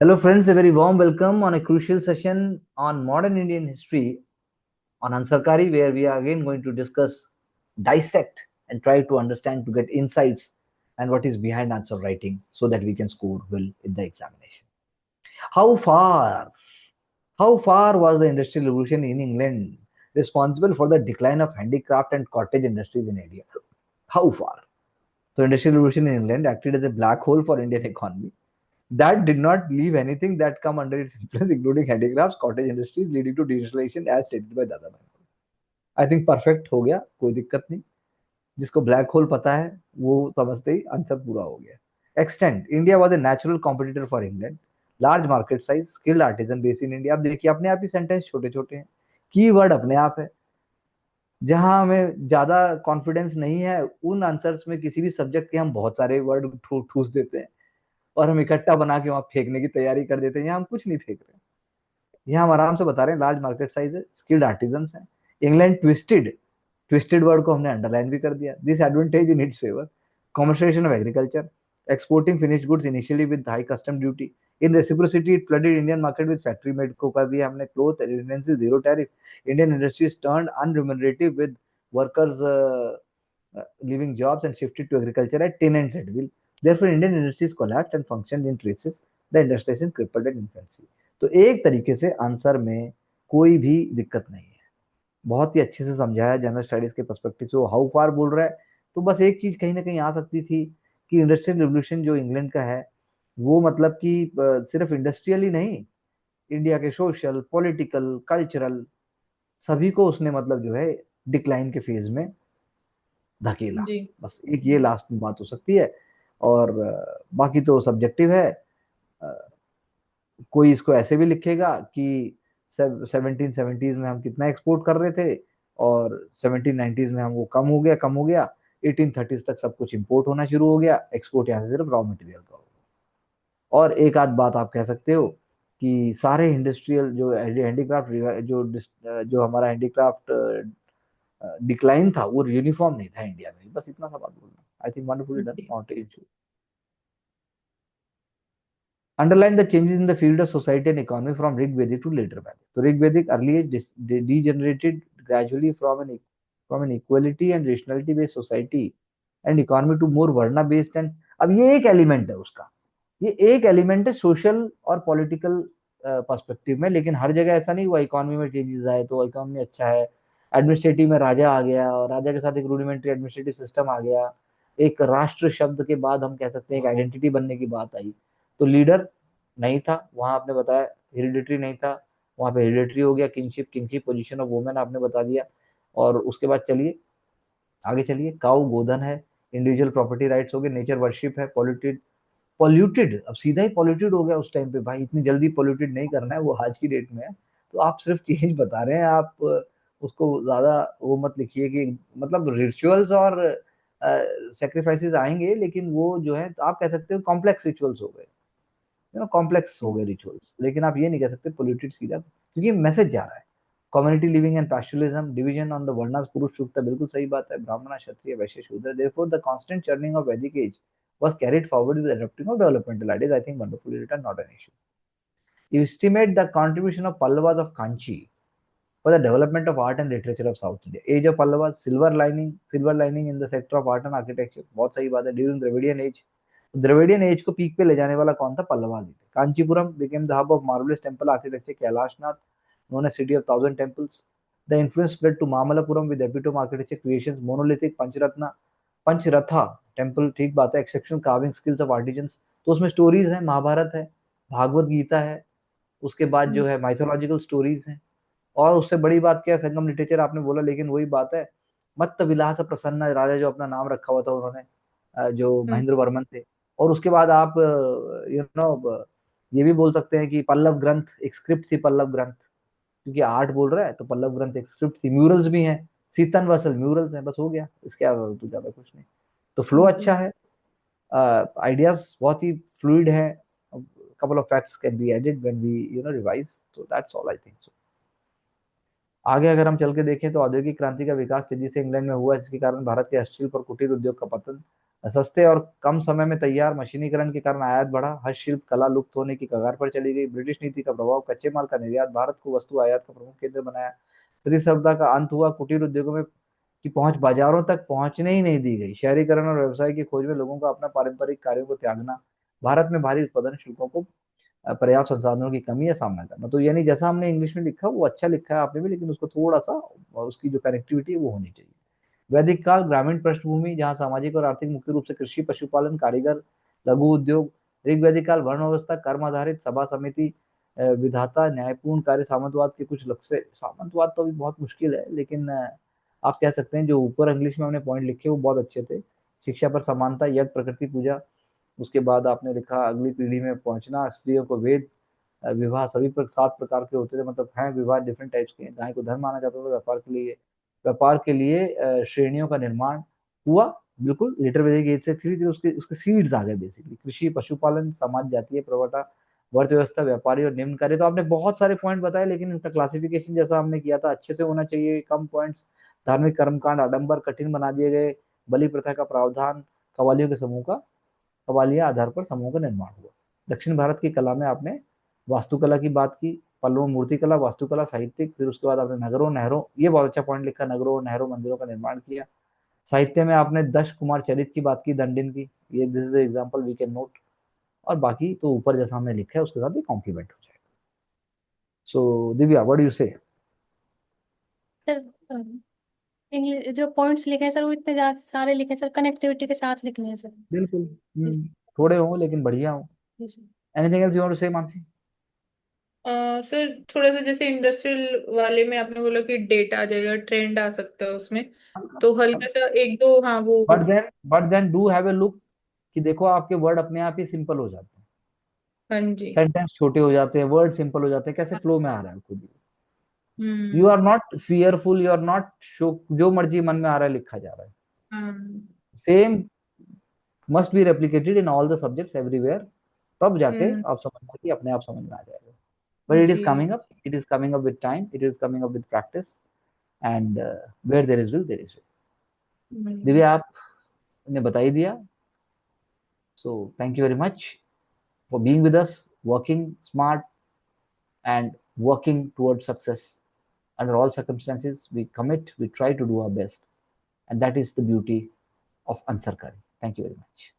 Hello, friends. A very warm welcome on a crucial session on modern Indian history on Ansarkari, where we are again going to discuss, dissect, and try to understand to get insights and what is behind answer writing so that we can score well in the examination. How far, how far was the Industrial Revolution in England responsible for the decline of handicraft and cottage industries in India? How far? So, Industrial Revolution in England acted as a black hole for Indian economy that did not leave anything that come under its influence, including handicrafts, cottage industries, leading to digitalization as stated by Dada Bhai. I think perfect हो गया, कोई दिक्कत नहीं। जिसको black hole पता है वो समझते ही आंसर पूरा हो गया। Extent, India was a natural competitor for England. Large market size, skilled artisan base in India. अब देखिए अपने आप ही सेंटेंस छोटे छोटे हैं, कीवर्ड अपने आप है। जहां हमें ज्यादा कॉन्फिडेंस नहीं है उन आंसर्स में किसी भी सब्जेक्ट के हम बहुत सारे वर्ड ठूस देते हैं और हम इकट्ठा बना के वहां फेंकने की तैयारी कर देते हैं। यहाँ हम कुछ नहीं फेंक रहे हैं, यहाँ हम आराम से बता रहे हैं लार्ज मार्केट साइज है, स्किल्ड आर्टिजन है। इंग्लैंड ट्विस्टेड, ट्विस्टेड वर्ड को हमने अंडरलाइन भी कर दिया। This advantage in its favour, commercialisation of agriculture, exporting finished goods initially with high custom duty, in reciprocity it flooded Indian market with factory made को कर दिया हमने cloth residency zero tariff. Indian industries turned unremunerative with workers leaving jobs and shifted to agriculture at tin and at will. Therefore, Indian industries collapsed and functioned in traces. The industrialization crippled and infancy. तो एक तरीके से answer में कोई भी दिक्कत नहीं है, बहुत ही अच्छे से समझाया जनरल स्टडीज के पर्सपेक्टिव से। वो हाउ फार बोल रहा है तो बस एक चीज कहीं ना कहीं आ सकती थी कि इंडस्ट्रियल रिवोल्यूशन जो इंग्लैंड का है वो मतलब कि सिर्फ इंडस्ट्रियल ही नहीं, इंडिया के सोशल पॉलिटिकल कल्चरल सभी को उसने मतलब जो है डिक्लाइन के फेज में धकेला। जी। बस एक ये लास्ट में बात हो सकती है और बाकी तो सब्जेक्टिव है। अ, कोई इसको ऐसे भी लिखेगा कि 1770s में हम कितना एक्सपोर्ट कर रहे थे और 1790s में हम वो कम हो गया 1830s तक सब कुछ इंपोर्ट होना शुरू हो गया, एक्सपोर्ट यहाँ से सिर्फ रॉ मटेरियल का होगा। और एक आध बात आप कह सकते हो कि सारे इंडस्ट्रियल जो हैंडीक्राफ्ट जो हमारा हैंडीक्राफ्ट डिक्लाइन था वो यूनिफॉर्म नहीं था इंडिया में। बस इतना सा बात बोलना। आई थिंक वंडरफुली डन, जी। Not issue. Underline the changes in the field of society and economy from Rig Vedic to later Vedic. So Rig Vedic early age degenerated gradually from an equality and rationality based society and economy to more varna based। and अब ये एक element है उसका, ये एक element है social और political perspective में, लेकिन हर जगह ऐसा नहीं हुआ। इकोनॉमी में चेंजेस आए तो इकोनॉमी अच्छा है, एडमिनिस्ट्रेटिव में राजा आ गया और राजा के साथ एक रूडिमेंट्री एडमिनिस्ट्रेटिव सिस्टम आ गया, एक राष्ट्र शब्द के बाद हम कह सकते हैं एक आइडेंटिटी बनने की बात आई। तो लीडर नहीं था वहां, आपने बताया हेरिडिटरी नहीं था, वहां पे हेरिडिटरी हो गया, kingship, kingship position of women आपने बता दिया। और उसके बाद चलिए आगे चलिए, काउ गोधन है, इंडिविजुअल प्रॉपर्टी राइट्स हो गए, नेचर वर्शिप है, पॉल्यूटेड, पॉल्यूटेड अब सीधा ही पॉल्यूटेड हो गया उस टाइम पे। भाई इतनी जल्दी पॉल्यूटेड नहीं करना है, वो आज की डेट में है। तो आप सिर्फ चेंज बता रहे हैं, आप उसको ज्यादा वो मत लिखिए कि मतलब रिचुअल्स और सेक्रीफाइसेस आएंगे, लेकिन वो जो है तो आप कह सकते हो कॉम्प्लेक्स रिचुअल्स हो गए, कॉम्प्लेक्स हो गए रिचुअल्स, लेकिन आप ये नहीं कह सकते पोल्यूटेड सीधा, क्योंकि मैसेज जा रहा है। Community living and pastoralism, division on the वर्णास पुरुष सूक्त, बिल्कुल सही बात है, ब्राह्मण क्षत्रिय वैश्य शूद्र। Therefore the constant churning of वैदिक as was carried forward with adopting of developmental ideas। I think wonderfully written, not an issue। You estimate the contribution of Pallavas of Kanchi for the development of art and literature of South India। Age of Pallavas, silver lining in the sector of art and architecture, बहुत सही बात है। During Dravidian age, Dravidian age को peak पे ले जाने वाला कौन था? पल्लवास थे। Kanchipuram became the hub of marvelous temple architecture, Kailasanath known as city of thousand temples। The influence spread to Mamalapuram with epitome architecture creations, monolithic Pancharatna Pancharatha temple, ठीक बात है, exceptional carving skills of artisans. तो उसमें स्टोरीज है, महाभारत है, भागवत गीता है, उसके बाद जो है माइथोलॉजिकल स्टोरीज हैं। और उससे बड़ी बात क्या है, संगम लिटरेचर आपने बोला, लेकिन वही बात है, मत्त विलास प्रसन्न राजा जो अपना नाम रखा हुआ था उन्होंने, जो महेंद्र वर्मन थे। और उसके बाद आप यू नो ये भी बोल सकते हैं कि पल्लव ग्रंथ एक स्क्रिप्ट थी, पल्लव ग्रंथ, क्योंकि आर्ट बोल रहा है तो पल्लव ग्रंथ एक स्क्रिप्ट थी। म्यूरल्स भी हैं, सीतन वसल म्यूरल्स हैं, बस हो गया, इसके अलावा तो ज्यादा कुछ नहीं। तो फ्लो अच्छा जी। है, आइडियाज बहुत ही फ्लूइड है, couple of facts can be added when we revise। so that's all I think so। आगे अगर हम चल के देखें तो औद्योगिक क्रांति का विकास तेजी से इंग्लैंड में हुआ, जिसके कारण भारत के हस्तशिल्प और कुटीर उद्योग का पतन, सस्ते और कम समय में तैयार मशीनीकरण के कारण आयात बढ़ा, हस्तशिल्प कला लुप्त होने की कगार पर चली गई। ब्रिटिश नीति का प्रभाव, कच्चे माल का निर्यात भारत को वस्तु आयात का प्रमुख केंद्र बनाया। प्रतिस्पर्धा का अंत हुआ, कुटीर उद्योगों में की पहुंच बाजारों तक पहुंचने ही नहीं दी गई। शहरीकरण और व्यवसाय की खोज में लोगों को अपना पारंपरिक कार्यों को त्यागना, भारत में भारी उत्पादन शुल्कों को, पर्याप्त संसाधनों की कमी या सामना करना। तो यानी जैसा हमने इंग्लिश में लिखा वो अच्छा लिखा है आपने भी, लेकिन उसको थोड़ा सा उसकी जो कनेक्टिविटी है वो होनी चाहिए। वैदिक काल, ग्रामीण पृष्ठभूमि जहाँ सामाजिक और आर्थिक मुख्य रूप से कृषि, पशुपालन, कारीगर, लघु उद्योग। ऋग्वैदिक काल, वर्ण व्यवस्था, कर्म आधारित सभा समिति, विधाता, न्यायपूर्ण कार्य। सामंतवाद के कुछ लक्ष्य, सामंतवाद तो अभी बहुत मुश्किल है, लेकिन आप कह सकते हैं जो ऊपर इंग्लिश में हमने पॉइंट लिखे वो बहुत अच्छे थे। शिक्षा पर समानता, यज्ञ, प्रकृति पूजा। उसके बाद आपने लिखा अगली पीढ़ी में पहुंचना, स्त्रियों को वेद, विवाह सभी पर 7 प्रकार के होते थे, मतलब हैं विवाह डिफरेंट टाइप्स के। गाय को धर्म माना जाता था, व्यापार के लिए श्रेणियों का निर्माण हुआ। बिल्कुल लिटर वैदिक एज से थी, उसके उसके सीड्स आ गए बेसिकली। कृषि, पशुपालन, समाज, जातीय प्रवटा, वर्त व्यवस्था, व्यापारी और निम्न कार्य। तो आपने बहुत सारे पॉइंट बताए, लेकिन इनका क्लासिफिकेशन जैसा हमने किया था अच्छे से होना चाहिए। कम पॉइंट्स, धार्मिक कर्मकांड आडंबर कठिन बना दिए गए, बलि प्रथा का प्रावधान, कवालियों के समूह का, कवालिया आधार पर समूह का निर्माण हुआ। दक्षिण भारत की कला में आपने वास्तुकला की बात की, पल्लव मूर्तिकला, वास्तुकला, साहित्यिक। फिर उसके बाद आपने नगरों नहरों, ये बहुत अच्छा पॉइंट लिखा, नगरों नहरों मंदिरों का निर्माण किया। साहित्य में आपने दश कुमार चरित की बात की, दंडिन की, ये this is example we can note. और बाकी तो ऊपर जैसा हमने लिखा है उसके साथ भी कॉम्प्लीमेंट हो जाएगा। सो दिव्या, व्हाट डू यू से? सर, इंग्लिश जो पॉइंट्स लिखे हैं सर वो इतने ज्यादा सारे लिखे हैं सर, कनेक्टिविटी के साथ लिखने हैं सर। बिल्कुल। जी थोड़े हों लेकिन बढ़िया हो। जी sir. Anything else you want to say, Mansi? Sir थोड़ा सा जैसे इंडस्ट्रियल वाले में आपने बोला कि डेट आ जाएगा, ट्रेंड आ सकता है उसमें, तो हल्का सा एक दो, हाँ वो। But then do have a look कि देखो आपके वर्ड अपने आप ही सिंपल हो जाते हैं, हाँ जी। सेंटेंस छोटे हो जाते हैं, वर्ड सिंपल हो जाते हैं, कैसे फ्लो में आ रहा है खुद ही। You are hmm. Not fearful, you are not show, जो मर्जी मन में आ रहा है लिखा जा रहा है। हाँ। Same must be replicated in all the subjects everywhere, तब जाके हम्म। आप समझना कि अपने आप समझ में आ जाएगा। बट इट इज जी। Coming up, it is coming up with time, it is coming up with practice, and where there is will there is way. Hmm. Divya, आपने बता ही दिया। So thank you very much for being with us, working smart and working towards success. Under all circumstances, we commit, we try to do our best. And that is the beauty of Ansar Kari. Thank you very much.